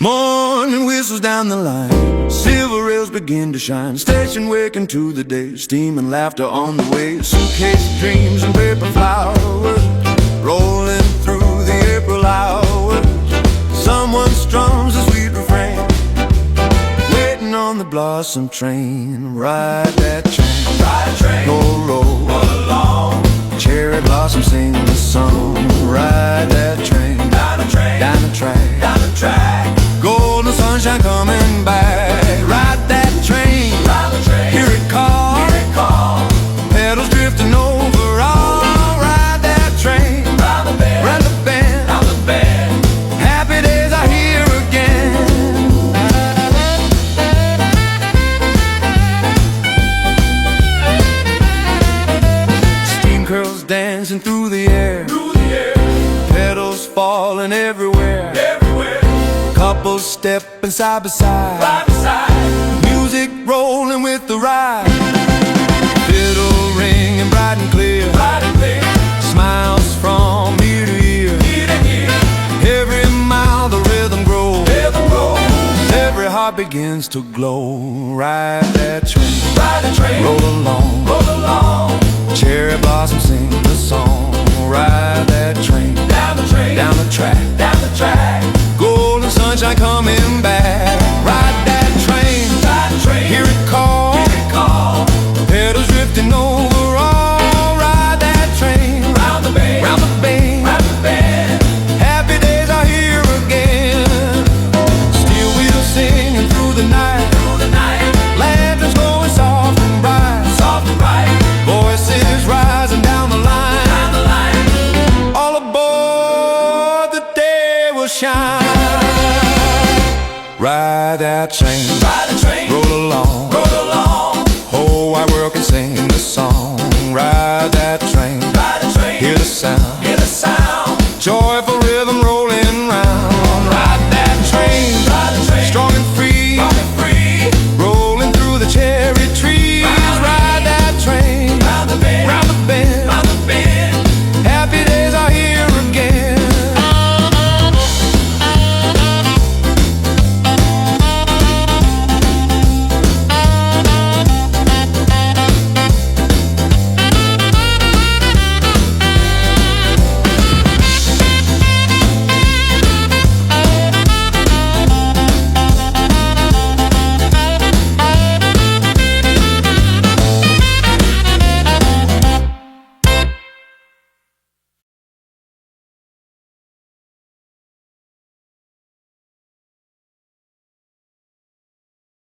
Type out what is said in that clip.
Morning whistles down the line, silver rails begin to shine. Station waking to the day, steam and laughter on the way. Suitcase dreams and paper flowers, rolling through the April hours. Someone strums a sweet refrain, waiting on the blossom train. Ride that train, ride a train, roll along. Cherry blossom sing the song. Ride that train, down the train, down the track, down the track. Golden sunshine coming back. Ride that train, hear it call, pedals drifting over all. Ride that train, round the bend, round the bend. Happy days are here again. Steam curls dancing through the air, pedals falling everywhere. Couples stepping side by side, music rolling with the ride. Fiddle ringing bright and clear, smiles from ear to ear. Every mile the rhythm grows, every heart begins to glow. Ride that train, roll along. Cherry blossoms sing the song. Ride that train, down the track. Golden sunshine coming back. Ride that train, hear it call, pedals drifting over all. Ride that train, round the bend. Happy days are here again. Steel wheels singing through the night, lanterns glowing soft and bright, voices rising down the line. All aboard, the day will shine. Ride that train, roll along. Whole wide world can sing the song. Ride that train, hear the sound.